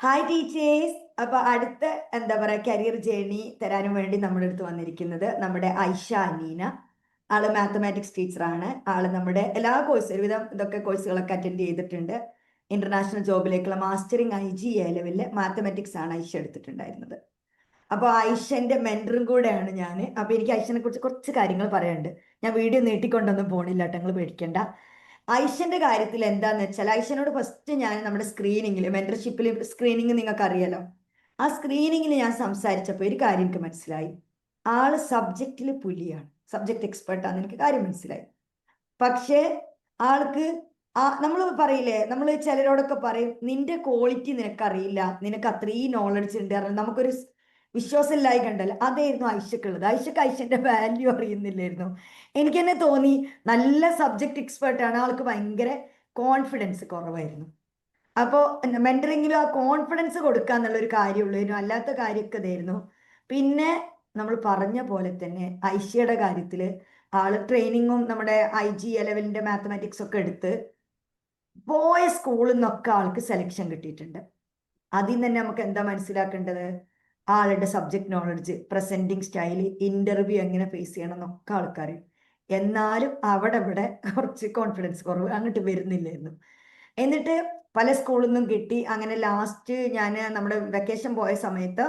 Hi teachers. അപ്പൊ അടുത്ത എന്താ പറയാ കരിയർ ജേണി തരാനും വേണ്ടി നമ്മുടെ അടുത്ത് വന്നിരിക്കുന്നത് നമ്മുടെ ഐഷ അനീന. ആള് മാത്തമാറ്റിക്സ് ടീച്ചറാണ്. ആള് നമ്മുടെ എല്ലാ കോഴ്സ് ഒരുവിധം ഇതൊക്കെ കോഴ്സുകളൊക്കെ അറ്റൻഡ് ചെയ്തിട്ടുണ്ട്. ഇന്റർനാഷണൽ ജോബിലേക്കുള്ള മാസ്റ്ററിങ് IG ലെവലില് മാത്തമാറ്റിക്സ് ആണ് ഐഷ എടുത്തിട്ടുണ്ടായിരുന്നത്. അപ്പോൾ ഐഷന്റെ മെന്ററും കൂടെയാണ് ഞാൻ. അപ്പൊ എനിക്ക് ഐഷനെ കുറിച്ച് കുറച്ച് കാര്യങ്ങൾ പറയാനുണ്ട്. ഞാൻ വീഡിയോ നീട്ടിക്കൊണ്ടൊന്നും പോണില്ല കേട്ടോ, നിങ്ങൾ പേടിക്കണ്ട. ഐഷന്റെ കാര്യത്തിൽ എന്താന്ന് വെച്ചാൽ ഐഷനോട് ഫസ്റ്റ് ഞാൻ നമ്മുടെ സ്ക്രീനിങ്ങിൽ മെന്റർഷിപ്പിൽ സ്ക്രീനിങ് നിങ്ങൾക്ക് അറിയാലോ. ആ സ്ക്രീനിങ്ങിൽ ഞാൻ സംസാരിച്ചപ്പോൾ ഒരു കാര്യം എനിക്ക് മനസ്സിലായി. ആള് സബ്ജക്റ്റിൽ പുലിയാണ്, സബ്ജക്ട് എക്സ്പേർട്ടാന്ന് എനിക്ക് കാര്യം മനസ്സിലായി. പക്ഷേ ആൾക്ക് നമ്മൾ പറയില്ലേ, നമ്മൾ ചിലരോടൊക്കെ പറയും നിന്റെ ക്വാളിറ്റി നിനക്കറിയില്ല, നിനക്ക് അത്രയും നോളജ് ഉണ്ട്, നമുക്കൊരു വിശ്വാസമില്ലായി കണ്ടല്ലോ. അതായിരുന്നു ഐഷക്കുള്ളത്. ഐഷന്റെ വാല്യൂ അറിയുന്നില്ലായിരുന്നു. എനിക്ക് തന്നെ തോന്നി നല്ല സബ്ജക്ട് എക്സ്പേർട്ടാണ്, ആൾക്ക് ഭയങ്കര കോൺഫിഡൻസ് കുറവായിരുന്നു. അപ്പോൾ മെന്ററിങ്ങിലും ആ കോൺഫിഡൻസ് കൊടുക്കുക എന്നുള്ളൊരു കാര്യമുള്ളൂ, അല്ലാത്ത കാര്യമൊക്കെ ഇതായിരുന്നു. പിന്നെ നമ്മൾ പറഞ്ഞ പോലെ തന്നെ ഐഷയുടെ കാര്യത്തിൽ ആള് ട്രെയിനിങ്ങും നമ്മുടെ IG ലെവലിന്റെ മാത്തമാറ്റിക്സ് ഒക്കെ എടുത്ത് പോയ സ്കൂളിൽ നിന്നൊക്കെ ആൾക്ക് സെലക്ഷൻ കിട്ടിയിട്ടുണ്ട്. അതിൽ നിന്ന് തന്നെ നമുക്ക് എന്താ മനസ്സിലാക്കേണ്ടത്? ആളുടെ subject knowledge, presenting style, interview എങ്ങനെ ഫേസ് ചെയ്യണം എന്നൊക്കെ ആൾക്കറിയും. എന്നാലും അവിടെ ഇവിടെ കുറച്ച് കോൺഫിഡൻസ് കുറവ് അങ്ങോട്ട് വരുന്നില്ലായിരുന്നു. എന്നിട്ട് പല സ്കൂളിൽ നിന്നും കിട്ടി. അങ്ങനെ ലാസ്റ്റ് ഞാൻ നമ്മുടെ വെക്കേഷൻ പോയ സമയത്ത്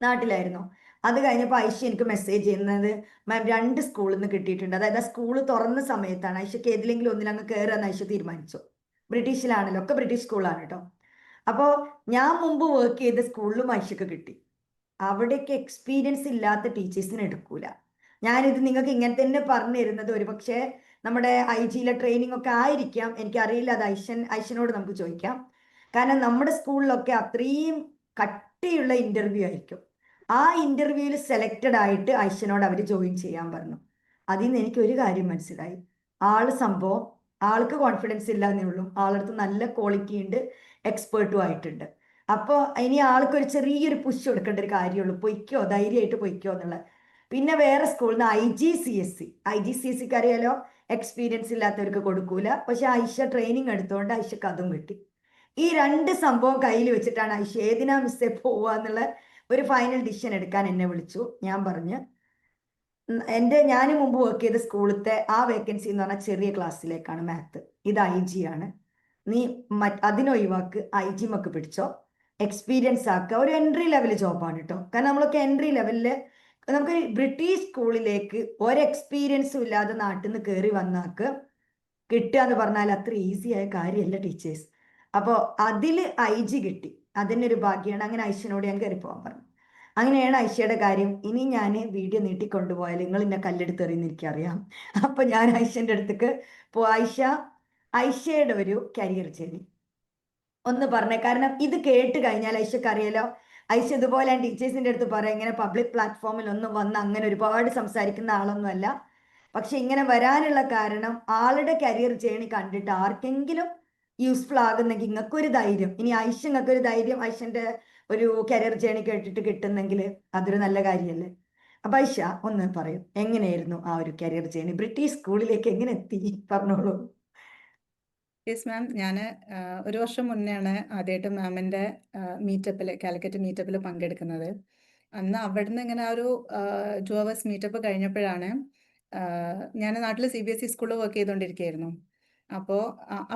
നാട്ടിലായിരുന്നു. അത് കഴിഞ്ഞപ്പോൾ ഐഷ എനിക്ക് മെസ്സേജ് ചെയ്യുന്നത്, മാം 2 സ്കൂളിൽ നിന്ന് കിട്ടിയിട്ടുണ്ട്. അതായത് ആ സ്കൂൾ തുറന്ന സമയത്താണ്. ഐഷയ്ക്ക് ഏതിലെങ്കിലും ഒന്നിൽ അങ്ങ് കയറാന്ന് ഐഷ തീരുമാനിച്ചു. ബ്രിട്ടീഷിലാണല്ലോ, ഒക്കെ ബ്രിട്ടീഷ് സ്കൂളാണ് കേട്ടോ. അപ്പോൾ ഞാൻ മുമ്പ് വർക്ക് ചെയ്ത സ്കൂളിലും ഐഷയ്ക്ക് കിട്ടി. അവിടേക്ക് എക്സ്പീരിയൻസ് ഇല്ലാത്ത ടീച്ചേഴ്സിനെ എടുക്കൂല. ഞാനിത് നിങ്ങൾക്ക് ഇങ്ങനെ തന്നെ പറഞ്ഞു തരുന്നത് ഒരു പക്ഷേ നമ്മുടെ IG ട്രെയിനിങ് ഒക്കെ ആയിരിക്കാം, എനിക്കറിയില്ല. അത് ഐഷനോട് നമുക്ക് ചോദിക്കാം. കാരണം നമ്മുടെ സ്കൂളിലൊക്കെ അത്രയും കട്ടിയുള്ള ഇന്റർവ്യൂ ആയിരിക്കും. ആ ഇന്റർവ്യൂവിൽ സെലക്റ്റഡ് ആയിട്ട് ഐഷനോട് അവർ ജോയിൻ ചെയ്യാൻ പറഞ്ഞു. അതിൽ നിന്ന് എനിക്ക് ഒരു കാര്യം മനസ്സിലായി. ആള് സംഭവം, ആൾക്ക് കോൺഫിഡൻസ് ഇല്ല എന്നേ ഉള്ളൂ, ആളടുത്ത് നല്ല ക്വാളിറ്റി ഉണ്ട്, എക്സ്പേർട്ടും ആയിട്ടുണ്ട്. അപ്പോൾ ഇനി ആൾക്കൊരു ചെറിയൊരു പുഷ് കൊടുക്കേണ്ട ഒരു കാര്യമുള്ളൂ, പൊയ്ക്കോ, ധൈര്യമായിട്ട് പൊയ്ക്കോ എന്നുള്ളത്. പിന്നെ വേറെ സ്കൂളിൽ നിന്ന് IG CSE അറിയാലോ, എക്സ്പീരിയൻസ് ഇല്ലാത്തവർക്ക് കൊടുക്കൂല. പക്ഷെ ഐഷ ട്രെയിനിങ് എടുത്തുകൊണ്ട് ഐഷക്ക് അതും കിട്ടി. ഈ 2 സംഭവം കയ്യിൽ വെച്ചിട്ടാണ് ഐഷ ഏതിനാ മിസ്സേ പോവുക എന്നുള്ള ഒരു ഫൈനൽ ഡിസിഷൻ എടുക്കാൻ എന്നെ വിളിച്ചു. ഞാൻ പറഞ്ഞു ഞാൻ മുമ്പ് വർക്ക് ചെയ്ത സ്കൂളത്തെ ആ വേക്കൻസി എന്ന് പറഞ്ഞാൽ ചെറിയ ക്ലാസ്സിലേക്കാണ് മാത്ത്, ഇത് IG ആണ്. നീ അതിനൊഴിവാക്ക്, IG പിടിച്ചോ, എക്സ്പീരിയൻസ് ആക്കുക. ഒരു എൻട്രി ലെവൽ ജോബാണ് കേട്ടോ. കാരണം നമ്മളൊക്കെ എൻട്രി ലെവലില് നമുക്ക് ബ്രിട്ടീഷ് സ്കൂളിലേക്ക് ഒരു എക്സ്പീരിയൻസും ഇല്ലാതെ നാട്ടിൽ നിന്ന് കയറി വന്നാക്ക് കിട്ടുക എന്ന് പറഞ്ഞാൽ അത്ര ഈസി ആയ കാര്യമല്ല ടീച്ചേഴ്സ്. അപ്പോൾ അതിൽ IG കിട്ടി, അതിൻ്റെ ഒരു ഭാഗ്യമാണ്. അങ്ങനെ ഐഷനോട് ഞാൻ കയറി പോകാൻ പറഞ്ഞു. അങ്ങനെയാണ് ഐഷയുടെ കാര്യം. ഇനി ഞാൻ വീഡിയോ നീട്ടിക്കൊണ്ടുപോയാൽ നിങ്ങൾ എന്നെ കല്ലെടുത്തെറിയുന്ന എനിക്കറിയാം. അപ്പൊ ഞാൻ ഐഷന്റെ അടുത്തേക്ക് ഐഷയുടെ ഒരു കരിയർ ജേണി ഒന്ന് പറഞ്ഞേ. കാരണം ഇത് കേട്ട് കഴിഞ്ഞാൽ ഐഷക്ക് അറിയാലോ, ഐഷ ഇതുപോലെ ഞാൻ ടീച്ചേഴ്സിന്റെ അടുത്ത് പറയാം, ഇങ്ങനെ പബ്ലിക് പ്ലാറ്റ്ഫോമിൽ ഒന്നും വന്ന് അങ്ങനെ ഒരുപാട് സംസാരിക്കുന്ന ആളൊന്നുമല്ല. പക്ഷെ ഇങ്ങനെ വരാനുള്ള കാരണം ആളുടെ കരിയർ ജേണി കണ്ടിട്ട് ആർക്കെങ്കിലും യൂസ്ഫുൾ ആകുന്നെങ്കിൽ നിങ്ങൾക്കൊരു ധൈര്യം, ഇനി ഐഷ നിങ്ങൾക്കൊരു ധൈര്യം ഐഷന്റെ ഒരു കരിയർ ജേണി കേട്ടിട്ട് കിട്ടുന്നെങ്കിൽ അതൊരു നല്ല കാര്യമല്ലേ. അപ്പൊ ഐഷ ഒന്ന് പറയും, എങ്ങനെയായിരുന്നു ആ ഒരു കരിയർ ജേണി, ബ്രിട്ടീഷ് സ്കൂളിലേക്ക് എങ്ങനെ എത്തി, പറഞ്ഞോളൂ. യെസ് മാം, ഞാൻ ഒരു വർഷം മുന്നെയാണ് ആദ്യമായിട്ട് മാമിൻ്റെ കാലിക്കറ്റ് മീറ്റപ്പിൽ പങ്കെടുക്കുന്നത്. അന്ന് അവിടുന്ന് ഇങ്ങനെ ആ ഒരു 2 hours മീറ്റപ്പ് കഴിഞ്ഞപ്പോഴാണ് ഞാൻ നാട്ടിൽ CBSE സ്കൂളിൽ വർക്ക് ചെയ്തുകൊണ്ടിരിക്കുകയായിരുന്നു. അപ്പോൾ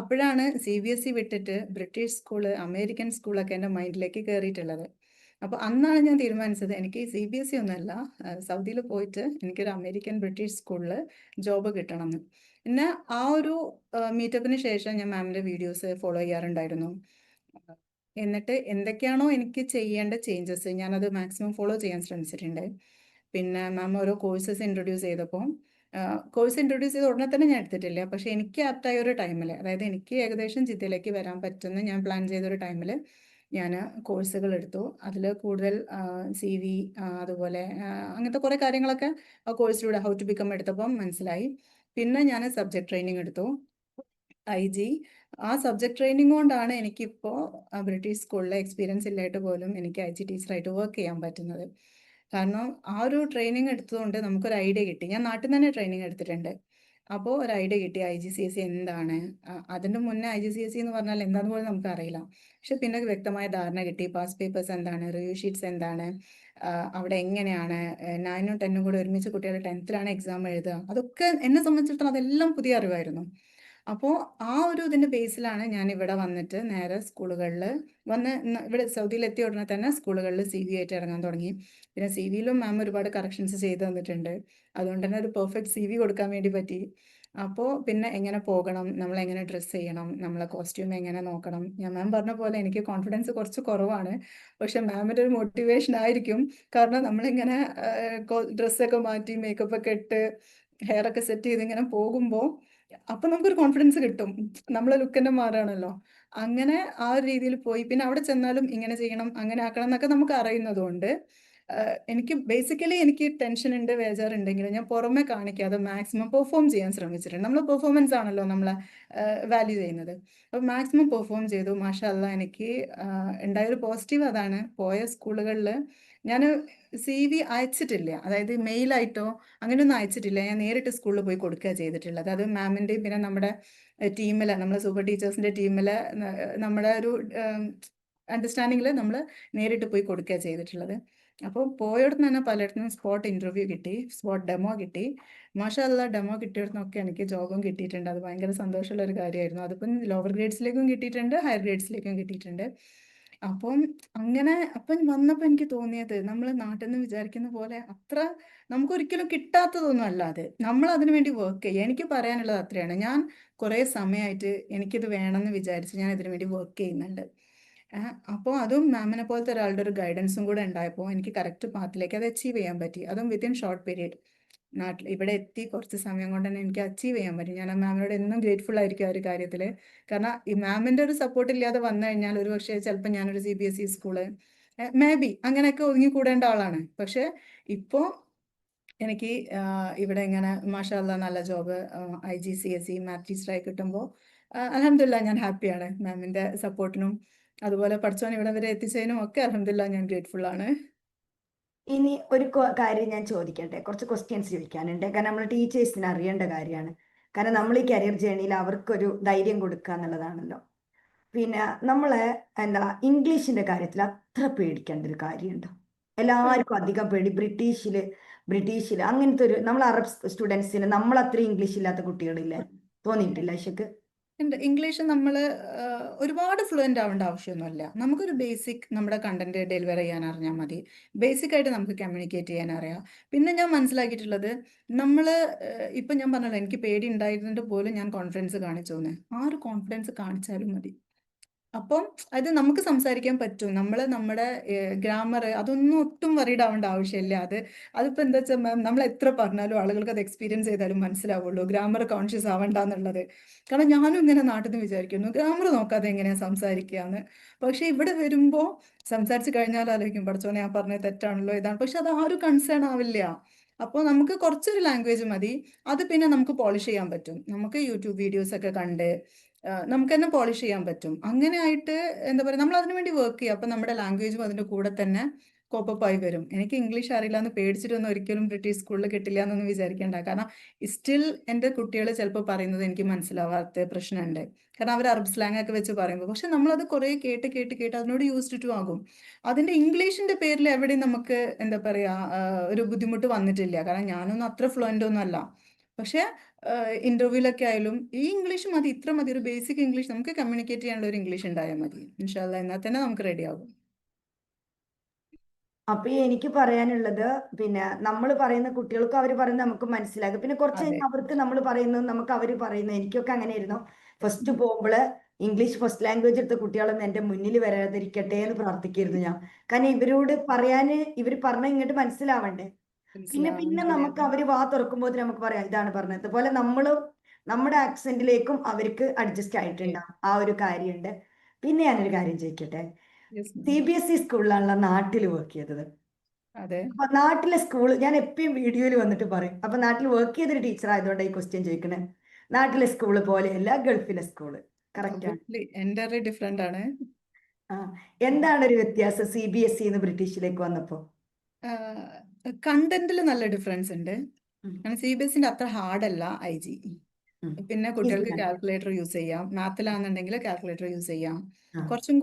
അപ്പോഴാണ് CBSE വിട്ടിട്ട് ബ്രിട്ടീഷ് സ്കൂള്, അമേരിക്കൻ സ്കൂളൊക്കെ എൻ്റെ മൈൻഡിലേക്ക് കയറിയിട്ടുള്ളത്. അപ്പോൾ അന്നാണ് ഞാൻ തീരുമാനിച്ചത് എനിക്ക് CBSE ഒന്നുമല്ല, സൗദിയിൽ പോയിട്ട് എനിക്കൊരു അമേരിക്കൻ ബ്രിട്ടീഷ് സ്കൂളിൽ ജോബ് കിട്ടണമെന്ന്. പിന്നെ ആ ഒരു മീറ്റപ്പിന് ശേഷം ഞാൻ മാമിൻ്റെ വീഡിയോസ് ഫോളോ ചെയ്യാറുണ്ടായിരുന്നു. എന്നിട്ട് എന്തൊക്കെയാണോ എനിക്ക് ചെയ്യേണ്ട ചേഞ്ചസ് ഞാനത് മാക്സിമം ഫോളോ ചെയ്യാൻ ശ്രമിച്ചിട്ടുണ്ട്. പിന്നെ മാം ഓരോ കോഴ്സസ് ഇൻട്രൊഡ്യൂസ് ചെയ്തപ്പോൾ കോഴ്സ് ഇൻട്രൊഡ്യൂസ് ചെയ്ത ഉടനെ തന്നെ ഞാൻ എടുത്തിട്ടില്ല. പക്ഷേ എനിക്ക് ആപ്റ്റായ ഒരു ടൈമിൽ, അതായത് എനിക്ക് ഏകദേശം ജിദ്ദയിലേക്ക് വരാൻ പറ്റുന്ന ഞാൻ പ്ലാൻ ചെയ്തൊരു ടൈമിൽ ഞാൻ കോഴ്സുകൾ എടുത്തു. അതിൽ കൂടുതൽ CV അതുപോലെ അങ്ങനത്തെ കുറേ കാര്യങ്ങളൊക്കെ ആ കോഴ്സിലൂടെ ഹൗ ടു ബിക്കം എടുത്തപ്പം മനസ്സിലായി. പിന്നെ ഞാൻ സബ്ജക്ട് ട്രെയിനിങ് എടുത്തു, IG. ആ സബ്ജക്ട് ട്രെയിനിങ് കൊണ്ടാണ് എനിക്കിപ്പോൾ ബ്രിട്ടീഷ് സ്കൂളിലെ എക്സ്പീരിയൻസ് ഇല്ലായിട്ട് പോലും എനിക്ക് IG ടീച്ചറായിട്ട് വർക്ക് ചെയ്യാൻ പറ്റുന്നത്. കാരണം ആ ഒരു ട്രെയിനിങ് എടുത്തതുകൊണ്ട് നമുക്കൊരു ഐഡിയ കിട്ടി. ഞാൻ നാട്ടിൽ നിന്ന് തന്നെ ട്രെയിനിങ് എടുത്തിട്ടുണ്ട്. അപ്പോൾ ഒരു ഐഡിയ കിട്ടി IGCSE എന്താണ്. അതിൻ്റെ മുന്നേ IGCSE എന്ന് പറഞ്ഞാൽ എന്താണെന്ന് പോലും നമുക്ക് അറിയില്ല. പക്ഷെ പിന്നെ വ്യക്തമായ ധാരണ കിട്ടി. പാസ് പേപ്പേഴ്സ് എന്താണ്, റിവ്യൂ ഷീറ്റ്സ് എന്താണ്, അവിടെ എങ്ങനെയാണ് 9ഉം 10ഉം കൂടെ ഒരുമിച്ച് കുട്ടികൾ 10th എക്സാം എഴുതുക, അതൊക്കെ എന്നെ സംബന്ധിച്ചിടത്തോളം അതെല്ലാം പുതിയ അറിവായിരുന്നു. അപ്പോൾ ആ ഒരു ഇതിൻ്റെ ബേസിലാണ് ഞാൻ ഇവിടെ വന്നിട്ട് നേരെ സ്കൂളുകളിൽ ഇവിടെ സൗദിയിൽ എത്തിയ ഉടനെ തന്നെ സ്കൂളുകളിൽ CV ആയിട്ട് ഇറങ്ങാൻ തുടങ്ങി. പിന്നെ CV-യിലും മാം ഒരുപാട് കറക്ഷൻസ് ചെയ്ത് തന്നിട്ടുണ്ട്. അതുകൊണ്ട് തന്നെ ഒരു പെർഫെക്റ്റ് CV കൊടുക്കാൻ വേണ്ടി പറ്റി. അപ്പോൾ പിന്നെ എങ്ങനെ പോകണം, നമ്മൾ എങ്ങനെ ഡ്രസ്സ് ചെയ്യണം, നമ്മളെ കോസ്റ്റ്യൂം എങ്ങനെ നോക്കണം. ഞാൻ മാം പറഞ്ഞ പോലെ എനിക്ക് കോൺഫിഡൻസ് കുറച്ച് കുറവാണ്. പക്ഷെ മാമിൻ്റെ ഒരു മോട്ടിവേഷൻ ആയിരിക്കും. കാരണം നമ്മളിങ്ങനെ ഡ്രസ്സൊക്കെ മാറ്റി മേക്കപ്പ് ഒക്കെ ഇട്ട് ഹെയർ ഒക്കെ സെറ്റ് ചെയ്ത് ഇങ്ങനെ പോകുമ്പോൾ അപ്പം നമുക്കൊരു കോൺഫിഡൻസ് കിട്ടും. നമ്മളെ ലുക്ക് തന്നെ മാറുകയാണല്ലോ. അങ്ങനെ ആ ഒരു രീതിയിൽ പോയി. പിന്നെ അവിടെ ചെന്നാലും ഇങ്ങനെ ചെയ്യണം, അങ്ങനെ ആക്കണം എന്നൊക്കെ നമുക്ക് അറിയുന്നതുകൊണ്ട് എനിക്ക് ബേസിക്കലി എനിക്ക് ടെൻഷൻ ഉണ്ട്, ബേജാറുണ്ടെങ്കിലും ഞാൻ പുറമെ കാണിക്കാതെ മാക്സിമം പെർഫോം ചെയ്യാൻ ശ്രമിച്ചിട്ടുണ്ട്. നമ്മളെ പെർഫോമൻസ് ആണല്ലോ നമ്മളെ വാല്യൂ ചെയ്യുന്നത്. അപ്പോൾ മാക്സിമം പെർഫോം ചെയ്തു. മാഷാ അല്ലാ എനിക്ക് ഉണ്ടായൊരു പോസിറ്റീവ് അതാണ്. പോയ സ്കൂളുകളിൽ ഞാൻ CV അയച്ചിട്ടില്ല. അതായത് മെയിലായിട്ടോ അങ്ങനെയൊന്നും അയച്ചിട്ടില്ല. ഞാൻ നേരിട്ട് സ്കൂളിൽ പോയി കൊടുക്കുക ചെയ്തിട്ടുള്ളത്. അത് മാമിൻ്റെയും പിന്നെ നമ്മുടെ ടീമിൽ, നമ്മളെ സൂപ്പർ ടീച്ചേഴ്സിൻ്റെ ടീമിൽ നമ്മുടെ ഒരു അണ്ടർസ്റ്റാൻഡിങ്ങിൽ നമ്മൾ നേരിട്ട് പോയി കൊടുക്കുക ചെയ്തിട്ടുള്ളത്. അപ്പോൾ പോയിടത്തുനിന്ന് തന്നെ പലയിടത്തുനിന്നും സ്പോട്ട് ഇൻ്റർവ്യൂ കിട്ടി, സ്പോട്ട് ഡെമോ കിട്ടി. മാഷാ അല്ലാ ഡെമോ കിട്ടിയിടത്തുനിന്നൊക്കെ എനിക്ക് ജോബും കിട്ടിയിട്ടുണ്ട്. അത് ഭയങ്കര സന്തോഷമുള്ള ഒരു കാര്യമായിരുന്നു. അതിപ്പം ലോവർ ഗ്രേഡ്സിലേക്കും കിട്ടിയിട്ടുണ്ട്, ഹയർ ഗ്രേഡ്സിലേക്കും കിട്ടിയിട്ടുണ്ട്. അപ്പം അങ്ങനെ വന്നപ്പോൾ എനിക്ക് തോന്നിയത് നമ്മൾ നാട്ടിൽ നിന്ന് വിചാരിക്കുന്ന പോലെ അത്ര നമുക്കൊരിക്കലും കിട്ടാത്തതൊന്നും അല്ല അത്. നമ്മൾ അതിനു വേണ്ടി വർക്ക് ചെയ്യുക. എനിക്ക് പറയാനുള്ളത് അത്രയാണ്. ഞാൻ കുറേ സമയമായിട്ട് എനിക്കിത് വേണമെന്ന് വിചാരിച്ച് ഞാൻ ഇതിനു വേണ്ടി വർക്ക് ചെയ്യുന്നുണ്ട്. അപ്പോൾ അതും മാമിനെ പോലത്തെ ഒരാളുടെ ഒരു ഗൈഡൻസും കൂടെ ഉണ്ടായപ്പോൾ എനിക്ക് കറക്റ്റ് പാത്തിലേക്ക് അത് അച്ചീവ് ചെയ്യാൻ പറ്റി. അതും വിത്തിൻ ഷോർട്ട് പീരീഡ്. ഇവിടെ എത്തി കുറച്ച് സമയം കൊണ്ട് തന്നെ എനിക്ക് അച്ചീവ് ചെയ്യാൻ പറ്റി. ഞാൻ ആ മാമിനോട് എന്നും ഗ്രേറ്റ്ഫുൾ ആയിരിക്കും ആ ഒരു കാര്യത്തിൽ. കാരണം ഈ മാമിൻ്റെ ഒരു സപ്പോർട്ട് ഇല്ലാതെ വന്നു കഴിഞ്ഞാൽ ഒരു പക്ഷേ ചിലപ്പോൾ ഞാനൊരു CBSE സ്കൂള് മേ ബി അങ്ങനെയൊക്കെ ഒതുങ്ങിക്കൂടേണ്ട ആളാണ്. പക്ഷേ ഇപ്പോൾ എനിക്ക് ഇവിടെ ഇങ്ങനെ മാഷാ അല്ലാ നല്ല ജോബ് IGCSE മാത്ത് ടീച്ചറായി കിട്ടുമ്പോൾ അൽഹംദുലില്ലാ ഞാൻ ഹാപ്പിയാണ്. മാമിൻ്റെ സപ്പോർട്ടിനും അതുപോലെ പഠിച്ചോൻ ഇവിടെ വരെ എത്തിച്ചതിനും ഒക്കെ അൽഹംദുലില്ലാ ഞാൻ ഗ്രേറ്റ്ഫുൾ ആണ്. ഇനി ഒരു കാര്യം ഞാൻ ചോദിക്കട്ടെ, കുറച്ച് ക്വസ്റ്റ്യൻസ് ചോദിക്കാനുണ്ട്. കാരണം നമ്മൾ ടീച്ചേഴ്സിന് അറിയേണ്ട കാര്യമാണ്. കാരണം നമ്മൾ ഈ കരിയർ ജേണിയിൽ അവർക്കൊരു ധൈര്യം കൊടുക്കുക എന്നുള്ളതാണല്ലോ. പിന്നെ നമ്മളെ ഇംഗ്ലീഷിന്റെ കാര്യത്തിൽ അത്ര പേടിക്കേണ്ട ഒരു കാര്യമുണ്ടോ? എല്ലാവർക്കും അധികം പേടി ബ്രിട്ടീഷില് അങ്ങനത്തെ ഒരു, നമ്മൾ അറബ് സ്റ്റുഡൻസിന് നമ്മൾ അത്രയും ഇംഗ്ലീഷ് ഇല്ലാത്ത കുട്ടികളില്ലേ? തോന്നിയിട്ടില്ല ഇഷക്ക്? ഇംഗ്ലീഷ് നമ്മൾ ഒരുപാട് ഫ്ലുവൻ്റ് ആവേണ്ട ആവശ്യമൊന്നുമില്ല. നമുക്കൊരു ബേസിക് നമ്മുടെ കണ്ടന്റ് ഡെലിവർ ചെയ്യാൻ അറിഞ്ഞാൽ മതി. ബേസിക് ആയിട്ട് നമുക്ക് കമ്മ്യൂണിക്കേറ്റ് ചെയ്യാൻ അറിയാം. പിന്നെ ഞാൻ മനസ്സിലാക്കിയിട്ടുള്ളത് നമ്മൾ ഇപ്പം ഞാൻ പറഞ്ഞല്ലോ എനിക്ക് പേടി ഉണ്ടായിരുന്നിട്ട് പോലും ഞാൻ കോൺഫിഡൻസ് കാണിച്ചു എന്ന്. ആ ഒരു കോൺഫിഡൻസ് കാണിച്ചാലും മതി. അപ്പം അത് നമുക്ക് സംസാരിക്കാൻ പറ്റും. നമ്മുടെ ഗ്രാമർ അതൊന്നും ഒട്ടും വറീഡ് ആവേണ്ട ആവശ്യമില്ല. അതിപ്പോൾ എന്താ വെച്ചാൽ മാം നമ്മൾ എത്ര പറഞ്ഞാലും ആളുകൾക്ക് അത് എക്സ്പീരിയൻസ് ചെയ്താലും മനസ്സിലാവുള്ളൂ. ഗ്രാമർ കോൺഷ്യസ് ആവണ്ട എന്നുള്ളത്. കാരണം ഞാനും ഇങ്ങനെ നാട്ടിൽ നിന്ന് വിചാരിക്കുന്നു ഗ്രാമർ നോക്കാതെ എങ്ങനെയാണ് സംസാരിക്കുക എന്ന്. പക്ഷേ ഇവിടെ വരുമ്പോൾ സംസാരിച്ച് കഴിഞ്ഞാൽ ആലോചിക്കും പഠിച്ചോനെ ഞാൻ പറഞ്ഞത് തെറ്റാണല്ലോ ഇതാണ്. പക്ഷെ അത് ആരും കൺസേൺ ആവില്ല. അപ്പോൾ നമുക്ക് കുറച്ചൊരു ലാംഗ്വേജ് മതി. അത് പിന്നെ നമുക്ക് പോളിഷ് ചെയ്യാൻ പറ്റും. നമുക്ക് യൂട്യൂബ് വീഡിയോസ് ഒക്കെ കണ്ട് നമുക്ക് തന്നെ പോളിഷ് ചെയ്യാൻ പറ്റും. അങ്ങനെ ആയിട്ട് എന്താ പറയുക നമ്മൾ അതിനു വേണ്ടി വർക്ക് ചെയ്യുക. അപ്പം നമ്മുടെ ലാംഗ്വേജും അതിൻ്റെ കൂടെ തന്നെ കോപ്പപ്പ് ആയി വരും. എനിക്ക് ഇംഗ്ലീഷ് അറിയില്ല എന്ന് പേടിച്ചിട്ടൊന്നും ഒരിക്കലും ബ്രിട്ടീഷ് സ്കൂളിൽ കിട്ടില്ല എന്നൊന്നും വിചാരിക്കേണ്ട. കാരണം സ്റ്റിൽ എൻ്റെ കുട്ടികൾ ചിലപ്പോൾ പറയുന്നത് എനിക്ക് മനസ്സിലാവാത്ത പ്രശ്നമുണ്ട്. കാരണം അവർ അറബ് സ്ലാങ് ഒക്കെ വെച്ച് പറയുമ്പോൾ പക്ഷെ നമ്മളത് കുറേ കേട്ട് കേട്ട് കേട്ട് അതിനോട് യൂസ്ഡ് ടു ആകും. അതിൻ്റെ ഇംഗ്ലീഷിൻ്റെ പേരിൽ എവിടെയും നമുക്ക് എന്താ പറയുക ഒരു ബുദ്ധിമുട്ട് വന്നിട്ടില്ല. കാരണം ഞാനൊന്നും അത്ര ഫ്ലുവൻ്റ് ഒന്നും അല്ല. പക്ഷേ ഇന്റർവ്യൂലൊക്കെ ആയാലും ഈ ഇംഗ്ലീഷ് മതി, ഇത്ര മതി, ഒരു ബേസിക് ഇംഗ്ലീഷ് നമുക്ക് കമ്മ്യൂണിക്കേറ്റ് ചെയ്യാനുള്ള ഒരു ഇംഗ്ലീഷ് ഉണ്ടായാൽ മതി. ഇൻഷാ അല്ലാ എന്നാൽ തന്നെ നമുക്ക് റെഡി ആകും. അപ്പൊ എനിക്ക് പറയാനുള്ളത്, പിന്നെ നമ്മൾ പറയുന്ന കുട്ടികൾക്കും അവർ പറയുന്നത് നമുക്ക് മനസ്സിലാകും. പിന്നെ കുറച്ച് അതെ കഴിഞ്ഞാൽ അവർക്ക് നമ്മൾ പറയുന്നത് നമുക്ക് അവർ പറയുന്നത്, എനിക്കൊക്കെ അങ്ങനെയായിരുന്നു. ഫസ്റ്റ് പോകുമ്പോൾ ഇംഗ്ലീഷ് ഫസ്റ്റ് ലാംഗ്വേജ് എടുത്ത കുട്ടികളൊന്നും എൻ്റെ മുന്നിൽ വരാതിരിക്കട്ടെ എന്ന് പ്രാർത്ഥിക്കായിരുന്നു ഞാൻ. കാരണം ഇവരോട് പറയാന് ഇവർ പറഞ്ഞ ഇങ്ങോട്ട് മനസ്സിലാവണ്ടേ. പിന്നെ മനസ്സിലാവും. പിന്നെ അതെ നമുക്ക് അതെ അവർ വാ തുറക്കുമ്പോൾ നമുക്ക് പറയാം ഇതാണ് പറഞ്ഞത്. അതുപോലെ നമ്മളും നമ്മുടെ ആക്സെന്റിലേക്കും അവർക്ക് അഡ്ജസ്റ്റ് ആയിട്ടുണ്ടാവും. ആ ഒരു കാര്യമുണ്ട്. പിന്നെ ഞാനൊരു കാര്യം ചോദിക്കട്ടെ, യെസ് മാം. CBSE സ്കൂളിലാണല്ലോ നാട്ടിൽ വർക്ക് ചെയ്തത്. അതെ അപ്പൊ നാട്ടിലെ സ്കൂൾ ഞാൻ എപ്പോഴും വീഡിയോയിൽ വന്നിട്ട് പറയും. അപ്പൊ നാട്ടിൽ വർക്ക് ചെയ്തൊരു ടീച്ചർ ആയതുകൊണ്ട് ഈ ക്വസ്റ്റ്യൻ ചോദിക്കണേ. നാട്ടിലെ സ്കൂള് പോലെയല്ല ഗൾഫിലെ സ്കൂള്, കറക്റ്റ് ആണ്? കംപ്ലീറ്റ്ലി എൻ്റയർലി ഡിഫറെൻ്റ് ആണ്. ആ, എന്താണ് ഒരു വ്യത്യാസം CBSE ബ്രിട്ടീഷിലേക്ക് വന്നപ്പോ? കണ്ടന്റിൽ നല്ല ഡിഫറൻസ് ഉണ്ട്. ഉം. കാരണം CBSE അത്ര ഹാർഡല്ല IG. ഉം. പിന്നെ കുട്ടികൾക്ക് ഈസിയാണ്. കാൽക്കുലേറ്റർ യൂസ് ചെയ്യാം, മാത്തിലാണെന്നുണ്ടെങ്കിൽ കാൽക്കുലേറ്റർ യൂസ് ചെയ്യാം. ആ. കുറച്ചും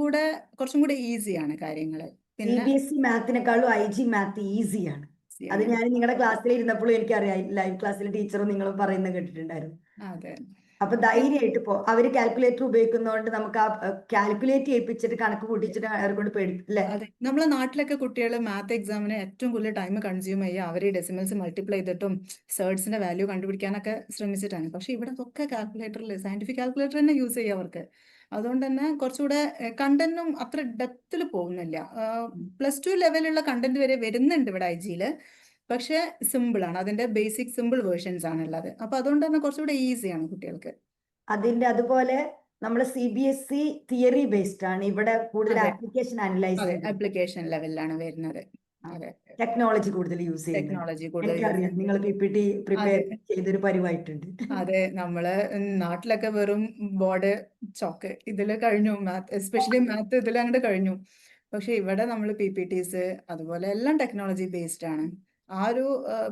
കൂടെ ഈസിയാണ് കാര്യങ്ങൾ. പിന്നെ CBSE മാത്തിനെക്കാളും IG മാത്ത് ഈസിയാണ്. അത് ഈസിയാണ്. ഞാൻ നിങ്ങളുടെ ക്ലാസ്സിൽ ഇരുന്നപ്പോഴും എനിക്കറിയാം, ലൈവ് ക്ലാസ്സിൽ ടീച്ചറും നിങ്ങളും പറയുന്നത് കേട്ടിട്ടുണ്ടായിരുന്നു. അതെ. അപ്പൊ ധൈര്യമായിട്ട് പോ. അവര് കാൽക്കുലേറ്റർ ഉപയോഗിക്കുന്നതുകൊണ്ട് നമുക്ക് ആ കാൽക്കുലേറ്റ് ചെയ്യിപ്പിച്ചിട്ട് കണക്ക് കൂട്ടിച്ചിട്ട് അവരെ കൊണ്ട് അല്ലേ? അതെ, നമ്മളെ നാട്ടിലൊക്കെ കുട്ടികൾ മാത്ത് എക്സാമിന് ഏറ്റവും കൂടുതൽ ടൈം കൺസ്യൂം ചെയ്യുക അവർ ഡെസിമൽസ് മൾട്ടിപ്ലൈ ചെയ്തിട്ടും സേർട്സിന്റെ വാല്യൂ കണ്ടുപിടിക്കാനൊക്കെ ശ്രമിച്ചിട്ടാണ്. പക്ഷെ ഇവിടെ അതൊക്കെ കാൽക്കുലേറ്ററിൽ സയന്റിഫിക് കാൽക്കുലേറ്റർ തന്നെ യൂസ് ചെയ്യുക അവർക്ക്. അതുകൊണ്ട് തന്നെ കുറച്ചുകൂടെ കണ്ടന്റും അത്ര ഡെപ്തിൽ പോകുന്നില്ല. +2 ലെവലുള്ള കണ്ടന്റ് വരെ വരുന്നുണ്ട് ഇവിടെ IG-യിൽ. പക്ഷെ സിമ്പിൾ ആണ്, അതിന്റെ ബേസിക് സിമ്പിൾ വേർഷൻസ് ആണ് ഉള്ളത്. അപ്പൊ അതുകൊണ്ട് തന്നെ കുറച്ചുകൂടെ ഈസിയാണ് കുട്ടികൾക്ക്. അതുപോലെ നമ്മുടെ CBSE തിയറി ബേസ്ഡ് ആണ്, ഇവിടെ കൂടുതൽ അതെ, ആപ്ലിക്കേഷൻ അനലൈസ് അതെ, ചെയ്യുന്നത്. ആപ്ലിക്കേഷൻ ലെവലിലാണ് വരുന്നത്. അതെ, ടെക്നോളജി കൂടുതൽ യൂസ് ചെയ്യുന്നുണ്ട്. ടെക്നോളജി കൂടുതൽ യൂസ് എനിക്കറിയാം, ചെയ്യുന്നത്. നിങ്ങൾ PPT പ്രിപ്പയർ അതെ, ചെയ്തൊരു പരിവായിട്ടുണ്ട്. അതെ, നമ്മള് നാട്ടിലൊക്കെ വെറും ബോർഡ് ചോക്ക് ഇതിൽ കഴിഞ്ഞു, മാത്ത് എസ്പെഷ്യലി മാത്ത് ഇതിൽ അങ്ങോട്ട് കഴിഞ്ഞു. പക്ഷെ ഇവിടെ നമ്മൾ PPTs അതുപോലെ എല്ലാം ടെക്നോളജി ബേസ്ഡ് ആണ്. ആ ഒരു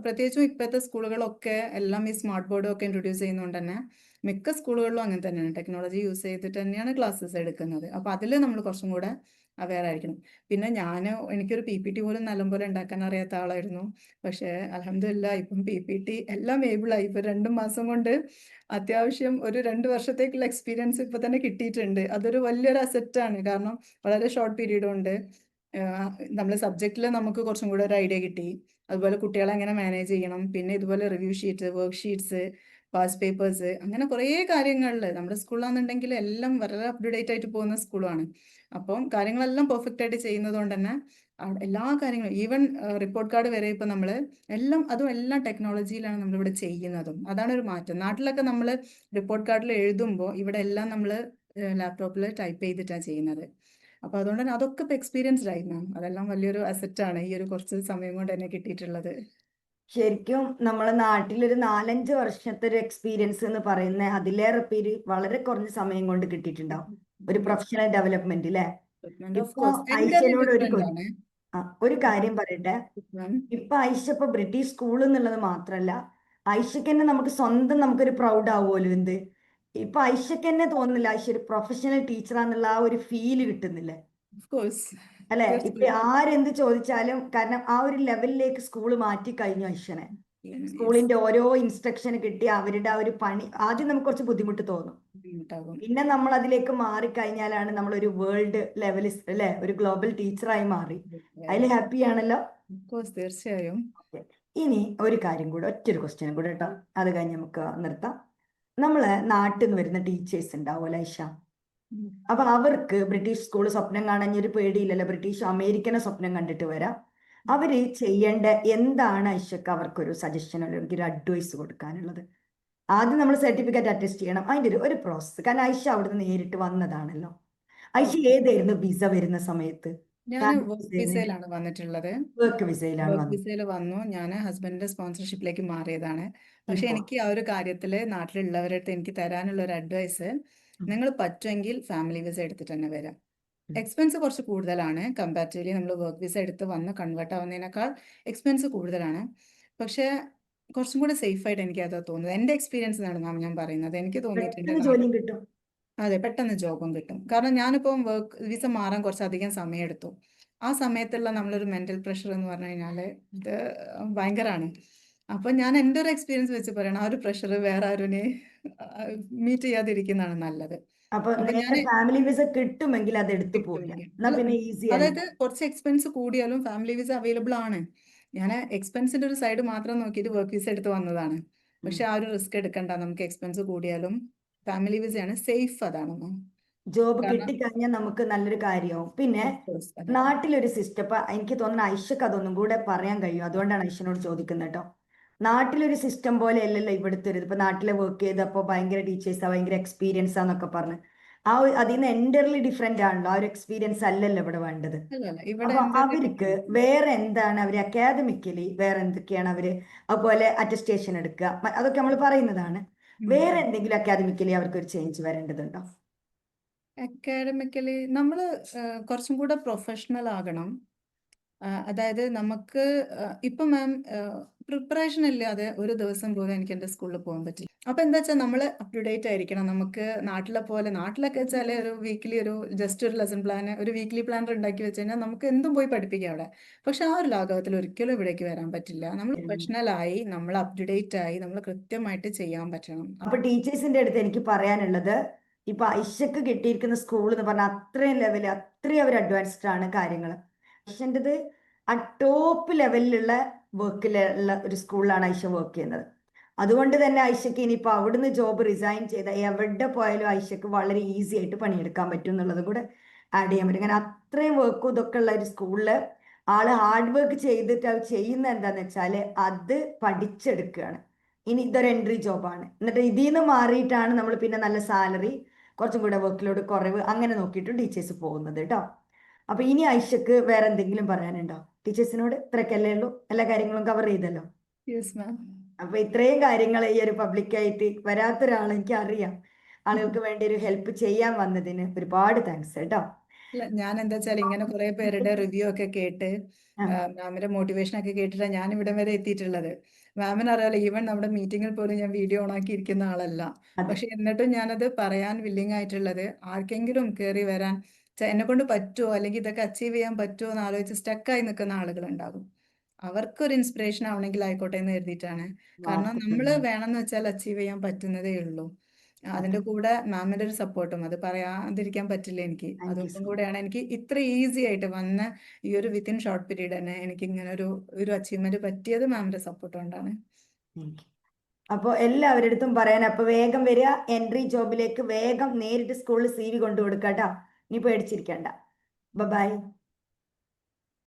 പ്രത്യേകിച്ചും ഇപ്പോഴത്തെ സ്കൂളുകളൊക്കെ എല്ലാം ഈ സ്മാർട്ട് ബോർഡും ഒക്കെ ഇൻട്രൊഡ്യൂസ് ചെയ്യുന്നതുകൊണ്ട് തന്നെ മിക്ക സ്കൂളുകളിലും അങ്ങനെ തന്നെയാണ്, ടെക്നോളജി യൂസ് ചെയ്തിട്ട് തന്നെയാണ് ക്ലാസ്സസ് എടുക്കുന്നത്. അപ്പൊ അതിൽ നമ്മൾ കുറച്ചും കൂടെ അവെയർ ആയിരിക്കണം. പിന്നെ എനിക്കൊരു PPT പോലും നല്ലപോലെ ഉണ്ടാക്കാൻ അറിയാത്ത ആളായിരുന്നു. പക്ഷേ അൽഹംദുലില്ലാ ഇപ്പം PPT എല്ലാം ഏബിളായി. ഇപ്പൊ 2 മാസം കൊണ്ട് അത്യാവശ്യം ഒരു 2 വർഷത്തേക്കുള്ള എക്സ്പീരിയൻസ് ഇപ്പൊ തന്നെ കിട്ടിയിട്ടുണ്ട്. അതൊരു വലിയൊരു അസറ്റാണ്. കാരണം വളരെ ഷോർട്ട് പീരീഡ് കൊണ്ട് നമ്മളെ സബ്ജക്റ്റിൽ നമുക്ക് കുറച്ചും കൂടെ ഒരു ഐഡിയ കിട്ടി. അതുപോലെ കുട്ടികളെ എങ്ങനെ മാനേജ് ചെയ്യണം, പിന്നെ ഇതുപോലെ review sheet, work sheets, pass papers, അങ്ങനെ കുറേ കാര്യങ്ങളിൽ നമ്മുടെ സ്കൂളിലാണെന്നുണ്ടെങ്കിൽ എല്ലാം വളരെ അപ് ടു ഡേറ്റ് ആയിട്ട് പോകുന്ന സ്കൂളാണ്. അപ്പം കാര്യങ്ങളെല്ലാം പെർഫെക്റ്റ് ആയിട്ട് ചെയ്യുന്നത് കൊണ്ട് തന്നെ എല്ലാ കാര്യങ്ങളും ഈവൻ റിപ്പോർട്ട് കാർഡ് വരെ ഇപ്പം നമ്മൾ എല്ലാം ടെക്നോളജിയിലാണ് നമ്മളിവിടെ ചെയ്യുന്നതും. അതാണ് ഒരു മാറ്റം. നാട്ടിലൊക്കെ നമ്മൾ റിപ്പോർട്ട് കാർഡിൽ എഴുതുമ്പോൾ ഇവിടെ എല്ലാം നമ്മൾ ലാപ്ടോപ്പിൽ ടൈപ്പ് ചെയ്തിട്ടാണ് ചെയ്യുന്നത്. അപ്പോൾ അതുകൊണ്ട് തന്നെ അതൊക്കെ ഇപ്പോൾ എക്സ്പീരിയൻസ്ഡ് ആയിരുന്നു. അതെല്ലാം വലിയൊരു അസറ്റാണ് ഈ ഒരു കുറച്ച് സമയം കൊണ്ട് തന്നെ കിട്ടിയിട്ടുള്ളത്. ശരിക്കും നമ്മളെ നാട്ടിലൊരു 4-5 വർഷത്തെ ഒരു എക്സ്പീരിയൻസ് എന്ന് പറയുന്ന അതിലേറെ പേര് വളരെ കുറഞ്ഞ സമയം കൊണ്ട് കിട്ടിയിട്ടുണ്ടാവും ഒരു പ്രൊഫഷണൽ ഡെവലപ്മെന്റ്, അല്ലേ? ഓഫ് ഇപ്പൊ കോഴ്സ് എൻ്റയർലി ഐഷനോട് ഡിഫറെൻ്റ് ആണ്. ഒരു കാര്യം പറയട്ടെ. ഇപ്പൊ ഐഷ ഇപ്പൊ ബ്രിട്ടീഷ് സ്കൂൾ എന്നുള്ളത് മാത്രല്ല, ഐഷക്ക് തന്നെ നമുക്കൊരു പ്രൗഡ് ആവുമല്ലോ. ഇപ്പൊ ഐഷക്ക് തന്നെ തോന്നുന്നില്ല ഐഷ ഒരു പ്രൊഫഷണൽ ടീച്ചറാന്നുള്ള ആ ഒരു ഫീല് കിട്ടുന്നില്ലേ? ഓഫ് കോഴ്സ്, അല്ലെ? ഇപ്പൊ തീർച്ചയായും. ആരെന്ത് ചോദിച്ചാലും, കാരണം ആ ഒരു ലെവലിലേക്ക് സ്കൂള് മാറ്റി കഴിഞ്ഞു ഐഷനെ. Yes, സ്കൂളിന്റെ ഓരോ ഇൻസ്ട്രക്ഷൻ കിട്ടി അവരുടെ ആ ഒരു പണി ആദ്യം നമുക്ക് കുറച്ച് ബുദ്ധിമുട്ട് തോന്നും. ഉണ്ടാകും. പിന്നെ നമ്മൾ അതിലേക്ക് മാറിക്കഴിഞ്ഞാലാണ് നമ്മൾ ഒരു വേൾഡ് ലെവലിൽ, അല്ലെ, ഒരു ഗ്ലോബൽ ടീച്ചറായി മാറി. അതിൽ ഹാപ്പി ആണല്ലോ. ഓഫ് കോഴ്സ്, തീർച്ചയായും. Okay. ഇനി ഒരു കാര്യം കൂടെ, ഒറ്റൊരു ക്വസ്റ്റ്യൻ കൂടെ കേട്ടോ, അത് കഴിഞ്ഞ് നമുക്ക് നിർത്താം. നമ്മള് നാട്ടിൽ നിന്ന് വരുന്ന ടീച്ചേഴ്സ് ഉണ്ടാവുമല്ലോ ഐഷ, അപ്പൊ അവർക്ക് ബ്രിട്ടീഷ് സ്കൂൾ സ്വപ്നം കാണാൻ ഒരു പേടിയില്ലല്ലോ, ബ്രിട്ടീഷ് അമേരിക്കനെ സ്വപ്നം കണ്ടിട്ട് വരാം. അവര് ചെയ്യേണ്ട എന്താണ് ഐഷക്ക് അവർക്കൊരു സജഷൻ അല്ലെങ്കിൽ ഒരു അഡ്വൈസ് കൊടുക്കാനുള്ളത്? ആദ്യം നമ്മൾ സർട്ടിഫിക്കറ്റ് അറ്റസ്റ്റ് ചെയ്യണം, അതിന്റെ ഒരു പ്രോസസ്സ്. കാരണം ഐഷ അവിടുന്ന് നേരിട്ട് വന്നതാണല്ലോ. ഐഷ ഏതായിരുന്നു വിസ വരുന്ന സമയത്ത്? ഞാൻ വർക്ക് വിസയിലാണ് വന്നിട്ടുള്ളത്. വർക്ക് വിസയിലാണ് വർക്ക് വന്നത്. വിസയിൽ വന്നു. ഞാൻ ഹസ്ബൻഡിന്റെ സ്പോൺസർഷിപ്പിലേക്ക് മാറിയതാണ്. പക്ഷെ ഇപ്പോ എനിക്ക് ആ ഒരു കാര്യത്തിൽ നാട്ടിലുള്ളവരുടെ അടുത്ത് എനിക്ക് തരാനുള്ള ഒരു അഡ്വൈസ്, നിങ്ങൾ പറ്റുമെങ്കിൽ ഫാമിലി വിസ എടുത്തിട്ട് തന്നെ വരാം. എക്സ്പെൻസ് കുറച്ച് കൂടുതലാണ്, കമ്പാരിറ്റീവ്ലി നമ്മൾ വർക്ക് വിസ എടുത്ത് വന്ന് കൺവേർട്ട് ആവുന്നതിനേക്കാൾ എക്സ്പെൻസ് കൂടുതലാണ്. പക്ഷേ കുറച്ചും കൂടെ സേഫ് ആയിട്ട് എനിക്ക് അത് തോന്നുന്നത്. എൻ്റെ എക്സ്പീരിയൻസ് ആണ് മാം ഞാൻ പറയുന്നത്. എനിക്ക് തോന്നിയിട്ടുണ്ട് പെട്ടെന്ന് ജോലിയും കിട്ടും. അതെ, പെട്ടെന്ന് ജോബും കിട്ടും. കാരണം ഞാനിപ്പം വർക്ക് വിസ മാറാൻ കുറച്ചധികം സമയമെടുത്തു. ആ സമയത്തുള്ള നമ്മളൊരു മെന്റൽ പ്രഷർ എന്ന് പറഞ്ഞു കഴിഞ്ഞാൽ ഇത് ഭയങ്കരമാണ്. അപ്പം ഞാൻ എൻ്റെ ഒരു എക്സ്പീരിയൻസ് വെച്ച് പറയണം, ആ ഒരു പ്രഷർ വേറെ ആരുനെ മീറ്റ് ചെയ്യാതിരിക്കുന്നതാണ് നല്ലത്. അപ്പൊ അപ്പം ഞാൻ നേരത്തെ ഫാമിലി വിസ കിട്ടുമെങ്കിൽ അത് എടുത്തു പോരാ, കിട്ടുമെങ്കിൽ എന്നാ പിന്നെ ഈസി ആയി. അതായത് കുറച്ച് എക്സ്പെൻസ് കൂടിയാലും ഫാമിലി വിസ അവൈലബിൾ ആണ്. ഞാൻ എക്സ്പെൻസിന്റെ ഒരു സൈഡ് മാത്രം നോക്കിയിട്ട് വർക്ക് വിസ എടുത്ത് വന്നതാണ്. പക്ഷെ ആ ഒരു റിസ്ക് എടുക്കണ്ട, നമുക്ക് എക്സ്പെൻസ് കൂടിയാലും ഫാമിലി വിസയാണ് സേഫ്. അതാണ് ജോബ് കാരണം കിട്ടിക്കഴിഞ്ഞാൽ നമുക്ക് നല്ലൊരു കാര്യമാവും. പിന്നെ ഓഫ് കോഴ്സ് അതെ. നാട്ടിലൊരു സിസ്റ്റം, ഇപ്പൊ എനിക്ക് തോന്നുന്നു ഐഷക്ക് അതൊന്നും കൂടെ പറയാൻ കഴിയും, അതുകൊണ്ടാണ് ഐഷനോട് ചോദിക്കുന്നത് കേട്ടോ. നാട്ടിലൊരു സിസ്റ്റം പോലെ അല്ലല്ലോ ഇവിടുത്തെ ഒരു ഇപ്പൊ നാട്ടിലെ വർക്ക് ചെയ്തപ്പോ ഭയങ്കര ടീച്ചേഴ്സാ, ഭയങ്കര എക്സ്പീരിയൻസ് ആന്നൊക്കെ പറഞ്ഞ് അതിൽ നിന്ന് എൻ്റർലി ഡിഫറെന്റ് ആണല്ലോ. ആ ഒരു എക്സ്പീരിയൻസ് അല്ലല്ലോ ഇവിടെ വേണ്ടത്. അല്ലല്ല, ഇവിടെ അപ്പൊ എന്തൊക്കെ അവർക്ക് ഡിഫറൻസ് വേറെ എന്താണ് അവര് അക്കാദമിക്കലി വേറെ എന്തൊക്കെയാണ് അവര്, അതുപോലെ അറ്റസ്റ്റേഷൻ എടുക്കുക, അതൊക്കെ നമ്മൾ പറയുന്നതാണ്. വേറെ എന്തെങ്കിലും അക്കാദമിക്കലി അവർക്ക് ഒരു ചേഞ്ച് വരേണ്ടതുണ്ടോ? അക്കാഡമിക്കലി നമ്മൾ കുറച്ചും കൂടെ പ്രൊഫഷണൽ ആകണം. അതായത് നമുക്ക് ഇപ്പം മാം പ്രിപ്പറേഷൻ ഇല്ലാതെ ഒരു ദിവസം പോലും എനിക്ക് എൻ്റെ സ്കൂളിൽ പോകാൻ പറ്റില്ല. അപ്പൊ എന്താ വെച്ചാൽ നമ്മൾ അപ് ടു ഡേറ്റ് ആയിരിക്കണം. നമുക്ക് നാട്ടിലെ പോലെ, നാട്ടിലൊക്കെ വെച്ചാൽ ഒരു വീക്കിലി ഒരു ജസ്റ്റ് ഒരു ലെസൺ പ്ലാൻ, ഒരു വീക്ക്ലി പ്ലാനർ ഉണ്ടാക്കി വെച്ച് കഴിഞ്ഞാൽ നമുക്ക് എന്തും പോയി പഠിപ്പിക്കാം അവിടെ. പക്ഷെ ആ ഒരു ലാഘവത്തിൽ ഒരിക്കലും ഇവിടേക്ക് വരാൻ പറ്റില്ല. നമ്മൾ പ്രൊഫഷണൽ ആയി, നമ്മൾ അപ് ടു ഡേറ്റ് ആയി, നമ്മൾ കൃത്യമായിട്ട് ചെയ്യാൻ പറ്റണം. അപ്പൊ ടീച്ചേഴ്സിന്റെ അടുത്ത് എനിക്ക് പറയാനുള്ളത്, ഇപ്പൊ ഐഷക്ക് കിട്ടിയിരിക്കുന്ന സ്കൂൾ എന്ന് പറഞ്ഞാൽ അത്രയും ലെവല്, അത്രയും അവർ അഡ്വാൻസ്ഡ് ആണ് കാര്യങ്ങൾ. ഐഷൻ്റെത് ആ ടോപ്പ് ലെവലിലുള്ള വർക്കിലുള്ള ഒരു സ്കൂളിലാണ് ഐഷ വർക്ക് ചെയ്യുന്നത്. അതുകൊണ്ട് തന്നെ ഐഷക്ക് ഇനിയിപ്പോൾ അവിടുന്ന് ജോബ് റിസൈൻ ചെയ്ത എവിടെ പോയാലും ഐഷക്ക് വളരെ ഈസി ആയിട്ട് പണിയെടുക്കാൻ പറ്റും എന്നുള്ളത് കൂടെ ആഡ് ചെയ്യാൻ പറ്റും. കാരണം അത്രയും വർക്കും ഇതൊക്കെ ഉള്ള ഒരു സ്കൂളിൽ ആള് ഹാർഡ് വർക്ക് ചെയ്തിട്ട് അത് ചെയ്യുന്ന എന്താന്ന് വെച്ചാൽ അത് പഠിച്ചെടുക്കുകയാണ്. ഇനി ഇതൊരു എൻട്രി ജോബാണ്. എന്നിട്ട് ഇതിൽ നിന്ന് മാറിയിട്ടാണ് നമ്മൾ പിന്നെ നല്ല സാലറി, കുറച്ചും കൂടെ വർക്ക് ലോഡ് കുറവ്, അങ്ങനെ നോക്കിയിട്ട് ടീച്ചേഴ്സ് പോകുന്നത് കേട്ടോ. അപ്പൊ ഇനി ഐഷക്ക് വേറെ എന്തെങ്കിലും പറയാനുണ്ടോ ടീച്ചേഴ്സിനോട്? ഇത്രയൊക്കെയല്ലേ ഉള്ളൂ, എല്ലാ കാര്യങ്ങളും കവർ ചെയ്തല്ലോ. Yes ma'am. അപ്പൊ ഇത്രയും കാര്യങ്ങൾ ഈ ഒരു പബ്ലിക്കായിട്ട് വരാത്തൊരാൾ എനിക്ക് അറിയാം. ആളുകൾക്ക് വേണ്ടി ഒരു ഹെൽപ്പ് ചെയ്യാൻ വന്നതിന് ഒരുപാട് താങ്ക്സ് കേട്ടോ. അല്ല, ഞാൻ എന്താ വെച്ചാൽ ഇങ്ങനെ കുറെ പേരുടെ റിവ്യൂ ഒക്കെ കേട്ട് ആ, മാമിന്റെ മോട്ടിവേഷൻ ഒക്കെ കേട്ടിട്ടാണ് ഞാൻ ഇവിടം വരെ എത്തിയിട്ടുള്ളത്. മാമിന് അറിയാലോ, ഈവൻ നമ്മുടെ മീറ്റിങ്ങിൽ പോലും ഞാൻ വീഡിയോ ഓൺ ആക്കി ഇരിക്കുന്ന ആളല്ല. അതെ, പക്ഷെ എന്നിട്ടും ഞാനത് പറയാൻ വില്ലിങ് ആയിട്ടുള്ളത്, ആർക്കെങ്കിലും കയറി വരാൻ എന്നെ കൊണ്ട് പറ്റുമോ, അല്ലെങ്കിൽ ഇതൊക്കെ അച്ചീവ് ചെയ്യാൻ പറ്റുമോ എന്ന് ആലോചിച്ച് സ്റ്റക്കായി നിൽക്കുന്ന ആളുകൾ ഉണ്ടാകും. അവർക്കൊരു ഇൻസ്പിറേഷൻ ആവണമെങ്കിൽ ആയിക്കോട്ടെ എന്ന് കരുതിയിട്ടാണ്. കാരണം നമ്മൾ വേണമെന്ന് വെച്ചാൽ അച്ചീവ് ചെയ്യാൻ പറ്റുന്നതേ ഉള്ളൂ. അതിന്റെ കൂടെ മാമിന്റെ ഒരു സപ്പോർട്ടും, അത് പറയാതിരിക്കാൻ പറ്റില്ല എനിക്ക്. താങ്ക് യു അതൊന്നും സോ കൂടെയാണ് എനിക്ക് ഇത്ര ഈസി ആയിട്ട് വന്ന ഈ ഒരു വിത്തിൻ ഷോർട്ട് പീരീഡ് തന്നെ എനിക്ക് ഇങ്ങനെ ഒരു അച്ചീവ്മെന്റ് പറ്റിയത് മാമിന്റെ സപ്പോർട്ട് കൊണ്ടാണ്. മച്ച്. അപ്പോൾ എല്ലാവരുടെ അടുത്തും പറയാൻ, അപ്പൊ വേഗം വരിക, എൻട്രി ജോബിലേക്ക് വേഗം നേരിട്ട് സ്കൂളിൽ CV കൊണ്ടു കൊടുക്കാട്ടോ. നീ പേടിച്ചിരിക്കണ്ട. ബൈ.